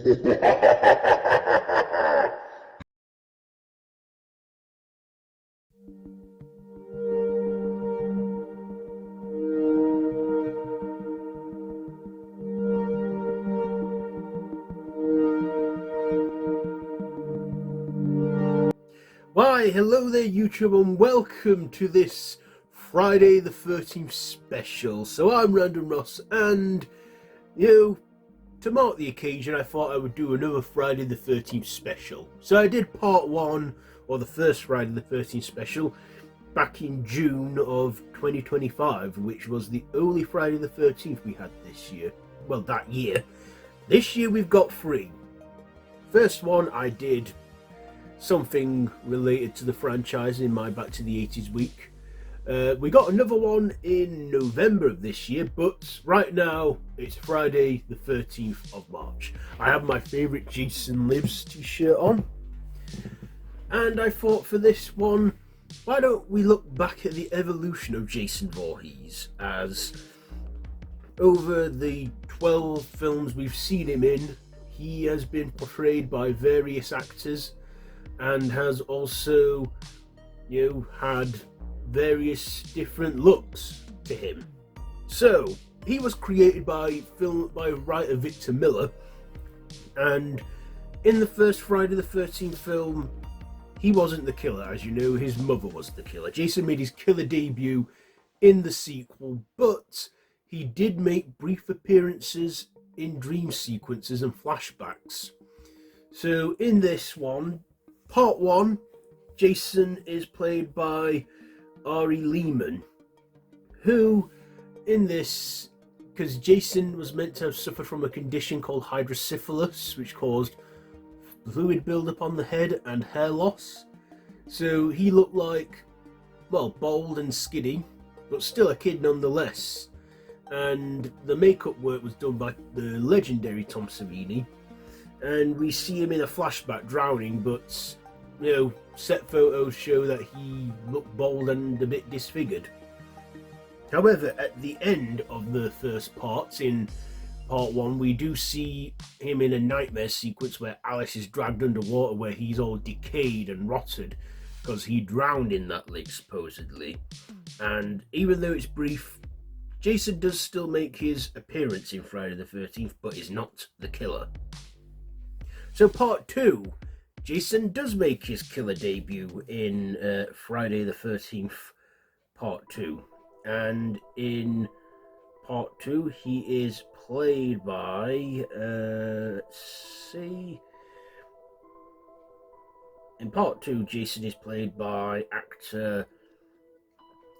Why, hello there YouTube and welcome to this Friday the 13th special. So I'm Random Ross and, to mark the occasion I thought I would do another Friday the 13th special. So I did part 1, or the first Friday the 13th special, back in June of 2025, which was the only Friday the 13th we had this year. Well, that year. This year we've got 3. First one I did something related to the franchise in my Back to the 80s week. We got another one in November of this year, but right now it's Friday the 13th of March. I have my favourite Jason Lives t-shirt on, and I thought for this one, why don't we look back at the evolution of Jason Voorhees, as over the 12 films we've seen him in, he has been portrayed by various actors and has also, had various different looks to him. So he was created by writer Victor Miller, and in the first Friday the 13th film, he wasn't the killer. As you know, his mother was the killer. Jason made his killer debut in the sequel, but he did make brief appearances in dream sequences and flashbacks. So in this one, part 1, Jason is played by Ari Lehman, who in this, because Jason was meant to have suffered from a condition called hydrocephalus, which caused fluid buildup on the head and hair loss. So he looked like, well, bald and skinny, but still a kid nonetheless. And the makeup work was done by the legendary Tom Savini. And we see him in a flashback drowning, but set photos show that he looked bald and a bit disfigured. However, at the end of the first part, in part 1, we do see him in a nightmare sequence where Alice is dragged underwater, where he's all decayed and rotted because he drowned in that lake supposedly. And even though it's brief, Jason does still make his appearance in Friday the 13th, but is not the killer. So part 2, Jason does make his killer debut in Friday the 13th part 2. And in part 2 he is played by, let's see. In part 2 Jason is played by actor,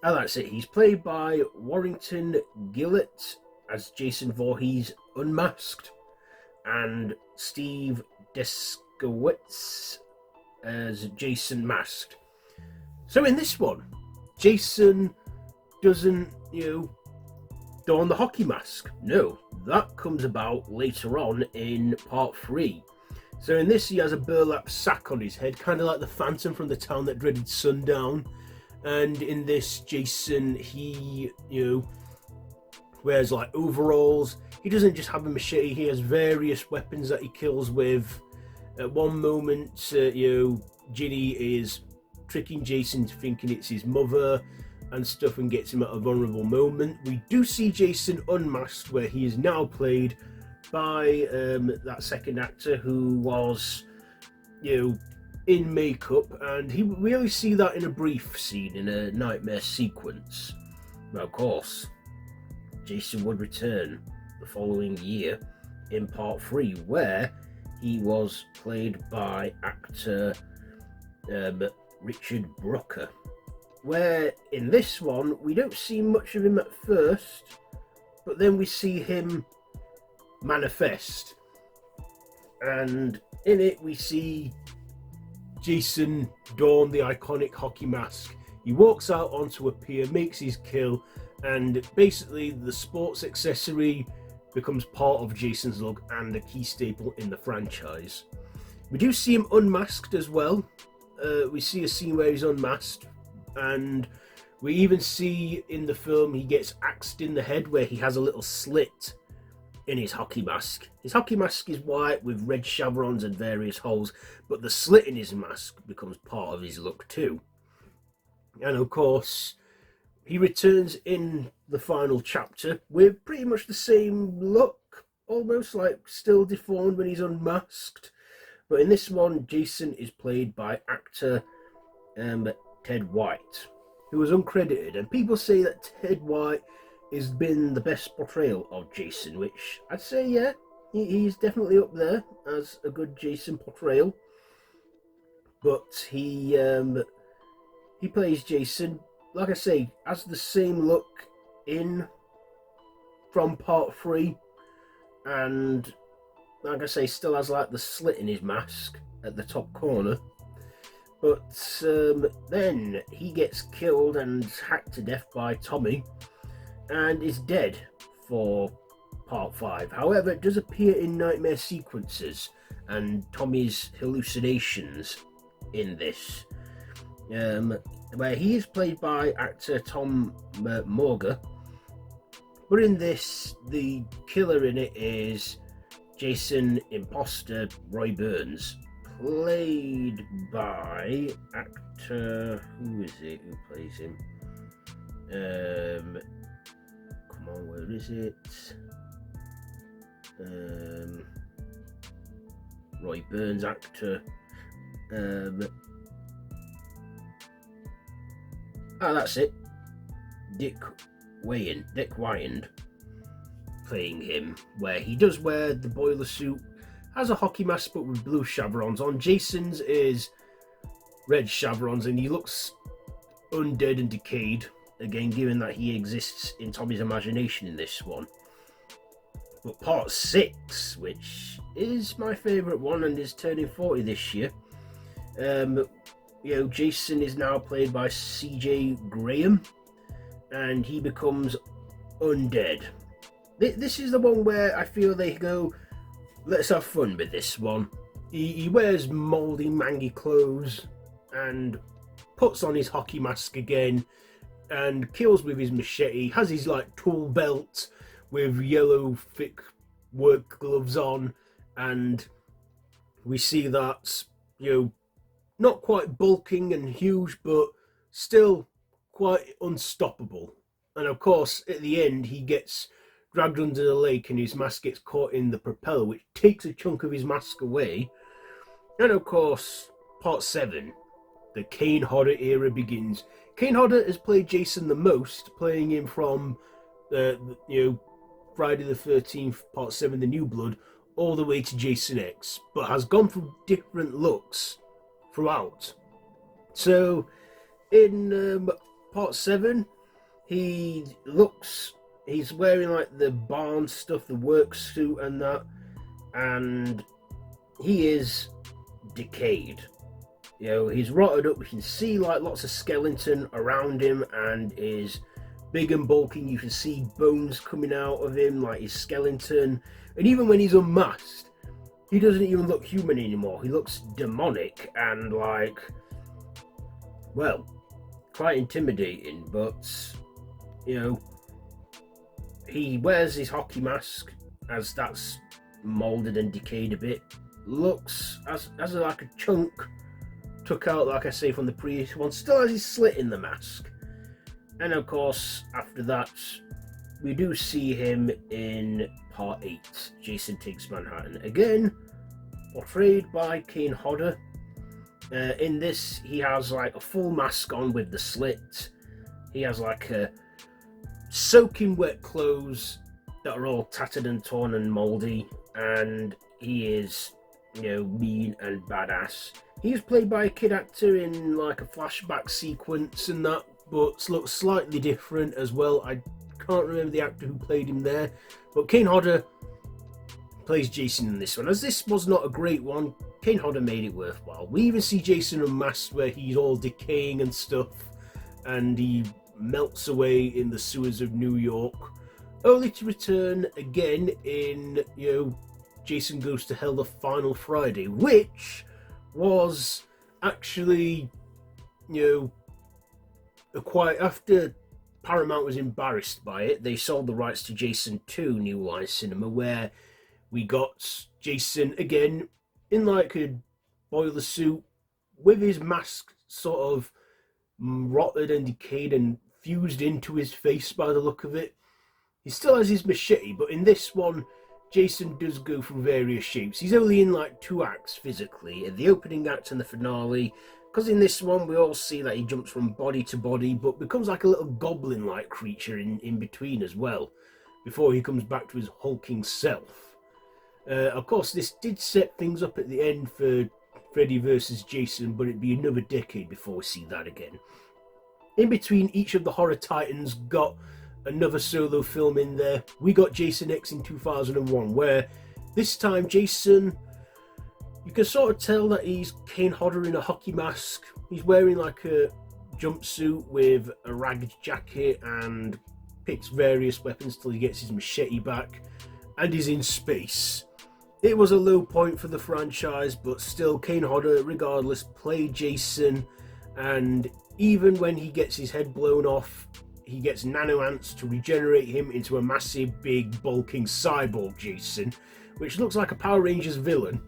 that's it, he's played by Warrington Gillett as Jason Voorhees unmasked, and Steve Deskowitz as Jason masked. So in this one, Jason doesn't, don the hockey mask. No, that comes about later on in part 3. So in this, he has a burlap sack on his head, kind of like the Phantom from The Town That Dreaded Sundown. And in this, Jason, he, wears like overalls. He doesn't just have a machete, he has various weapons that he kills with. At one moment, Ginny is tricking Jason to thinking it's his mother and stuff, and gets him at a vulnerable moment. We do see Jason unmasked, where he is now played by that second actor who was, in makeup, and we only see that in a brief scene in a nightmare sequence. Now, of course, Jason would return the following year in part 3, where he was played by actor Richard Brooker, where in this one we don't see much of him at first, but then we see him manifest, and in it we see Jason don the iconic hockey mask. He walks out onto a pier, makes his kill, and basically the sports accessory becomes part of Jason's look and a key staple in the franchise. We do see him unmasked as well. We see a scene where he's unmasked, and we even see in the film he gets axed in the head, where he has a little slit in his hockey mask. His hockey mask is white with red chevrons and various holes, but the slit in his mask becomes part of his look too. And of course, he returns in the final chapter with pretty much the same look, almost like still deformed when he's unmasked. But in this one, Jason is played by actor Ted White, who was uncredited. And people say that Ted White has been the best portrayal of Jason, which I'd say, yeah, he's definitely up there as a good Jason portrayal. But he plays Jason, like I say, has the same look in from part 3, and like I say, still has like the slit in his mask at the top corner. But then he gets killed and hacked to death by Tommy and is dead for part 5. However, it does appear in nightmare sequences and Tommy's hallucinations in this, where he is played by actor Tom Morga. But in this, the killer in it is Jason imposter Roy Burns, played by actor, who is it who plays him? Come on, where is it? Roy Burns actor. That's it. Dick Wyand playing him, where he does wear the boiler suit, has a hockey mask but with blue chevrons on. Jason's is red chevrons, and he looks undead and decayed, again given that he exists in Tommy's imagination in this one. But part 6, which is my favourite one and is turning 40 this year, Jason is now played by CJ Graham, and he becomes undead. This is the one where I feel they go, let's have fun with this one. He wears mouldy, mangy clothes and puts on his hockey mask again and kills with his machete, has his like tool belt with yellow thick work gloves on, and we see that, not quite bulking and huge, but still quite unstoppable. And of course, at the end, he gets dragged under the lake and his mask gets caught in the propeller, which takes a chunk of his mask away. And of course, part 7, the Kane Hodder era begins. Kane Hodder has played Jason the most, playing him from Friday the 13th, part 7, The New Blood, all the way to Jason X, but has gone through different looks throughout. So in part 7, he's wearing like the barn stuff, the work suit and that, and he is decayed. He's rotted up. We can see like lots of skeleton around him and is big and bulking. You can see bones coming out of him, like his skeleton. And even when he's unmasked, he doesn't even look human anymore. He looks demonic and like, well, quite intimidating. But he wears his hockey mask as that's molded and decayed a bit. Looks as like a chunk took out, like I say, from the previous one. Still has his slit in the mask. And of course, after that, we do see him in part 8, Jason Takes Manhattan. Again, portrayed by Kane Hodder. In this, he has like a full mask on with the slit. He has like a soaking wet clothes that are all tattered and torn and mouldy. And he is, mean and badass. He's played by a kid actor in like a flashback sequence and that, but looks slightly different as well. I can't remember the actor who played him there, but Kane Hodder plays Jason in this one. As this was not a great one, Kane Hodder made it worthwhile. We even see Jason unmasked where he's all decaying and stuff, and he melts away in the sewers of New York, only to return again in, Jason Goes to Hell the Final Friday, which was actually, quite after Paramount was embarrassed by it. They sold the rights to Jason 2 New Line Cinema, where we got Jason again in like a boiler suit with his mask sort of rotted and decayed and fused into his face by the look of it. He still has his machete, but in this one, Jason does go through various shapes. He's only in like 2 acts physically, the opening act and the finale, because in this one we all see that he jumps from body to body, but becomes like a little goblin-like creature in between as well, before he comes back to his hulking self. Of course, this did set things up at the end for Freddy vs. Jason, but it'd be another decade before we see that again. In between, each of the horror titans got another solo film in there. We got Jason X in 2001, where this time Jason, you can sort of tell that he's Kane Hodder in a hockey mask. He's wearing like a jumpsuit with a ragged jacket and picks various weapons till he gets his machete back, and he's in space. It was a low point for the franchise, but still, Kane Hodder, regardless, played Jason, and even when he gets his head blown off, he gets nano ants to regenerate him into a massive, big, bulking cyborg Jason, which looks like a Power Rangers villain.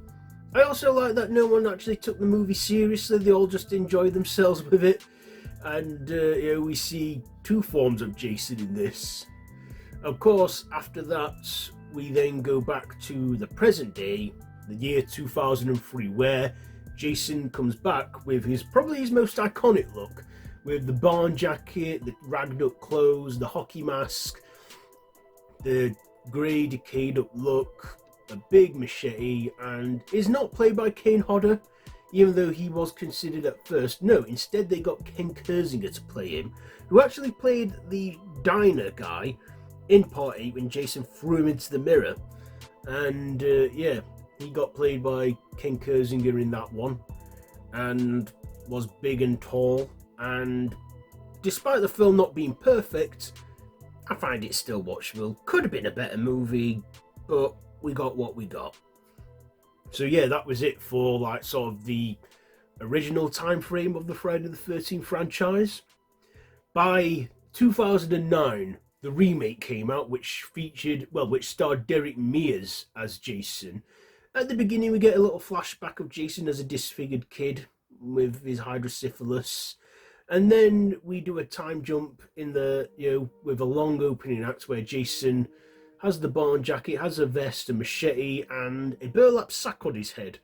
I also like that no one actually took the movie seriously. They all just enjoyed themselves with it. And we see 2 forms of Jason in this. Of course, after that, we then go back to the present day, the year 2003, where Jason comes back with probably his most iconic look, with the barn jacket, the ragged up clothes, the hockey mask, the grey decayed up look, a big machete, and is not played by Kane Hodder, even though he was considered at first. No, instead they got Ken Kersinger to play him, who actually played the diner guy in Part 8 when Jason threw him into the mirror. And he got played by Ken Kersinger in that one, and was big and tall. And despite the film not being perfect, I find it still watchable. Could have been a better movie, but we got what we got. So yeah, that was it for like sort of the original time frame of the Friday the 13th franchise. By 2009, the remake came out, which starred Derek Mears as Jason. At the beginning, we get a little flashback of Jason as a disfigured kid with his hydrocephalus. And then we do a time jump in with a long opening act where Jason has the barn jacket, has a vest, a machete, and a burlap sack on his head,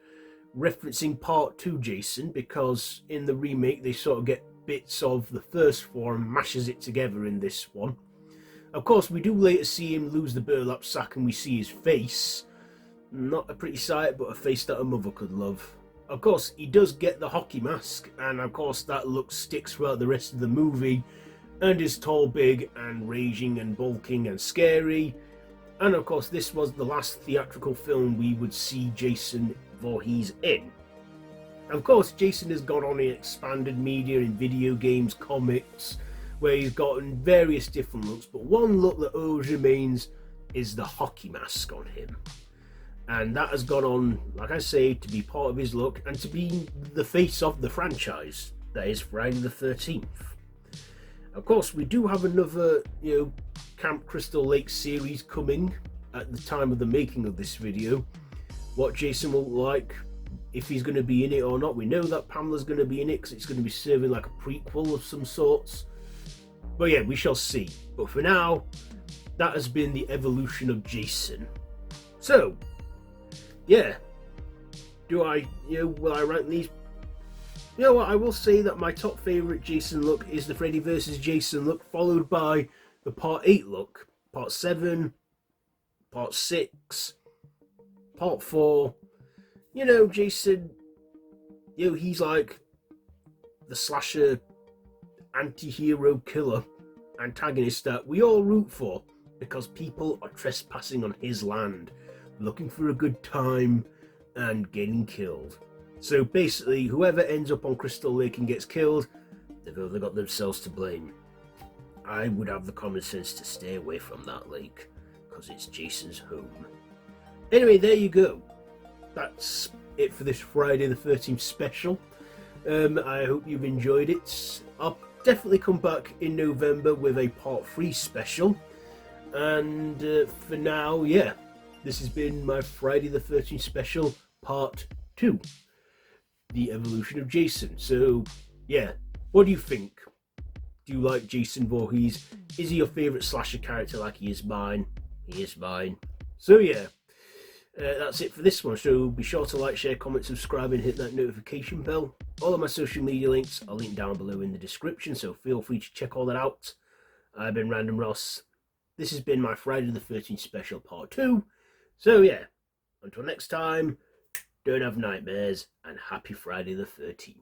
referencing Part 2 Jason, because in the remake they sort of get bits of the first 4 and mashes it together in this one. Of course, we do later see him lose the burlap sack and we see his face. Not a pretty sight, but a face that a mother could love. Of course, he does get the hockey mask, and of course that look sticks throughout the rest of the movie, and is tall, big, and raging, and bulking, and scary. And of course, this was the last theatrical film we would see Jason Voorhees in. Of course, Jason has gone on in expanded media in video games, comics, where he's gotten various different looks, but one look that always remains is the hockey mask on him. And that has gone on, like I say, to be part of his look and to be the face of the franchise, that is Friday the 13th. Of course, we do have another, Camp Crystal Lake series coming at the time of the making of this video. What Jason will look like, if he's going to be in it or not. We know that Pamela's going to be in it because it's going to be serving like a prequel of some sorts. But yeah, we shall see. But for now, that has been the evolution of Jason. So, yeah, will I rank these? You know what, I will say that my top favourite Jason look is the Freddy vs. Jason look, followed by the Part 8 look, Part 7, Part 6, Part 4. Jason, he's like the slasher anti-hero killer antagonist that we all root for because people are trespassing on his land, looking for a good time and getting killed. So basically, whoever ends up on Crystal Lake and gets killed, they've only got themselves to blame. I would have the common sense to stay away from that lake because it's Jason's home. Anyway, there you go. That's it for this Friday the 13th special. I hope you've enjoyed it. definitely come back in November with a part 3 special. And for now, yeah, this has been my Friday the 13th special part 2, The Evolution of Jason. So, yeah, what do you think? Do you like Jason Voorhees? Is he your favourite slasher character like he is mine? He is mine. So, yeah. That's it for this one. So be sure to like, share, comment, subscribe, and hit that notification bell. All of my social media links are linked down below in the description, so feel free to check all that out. I've been Random Ross. This has been my Friday the 13th special part 2. So yeah, until next time, don't have nightmares, and happy Friday the 13th.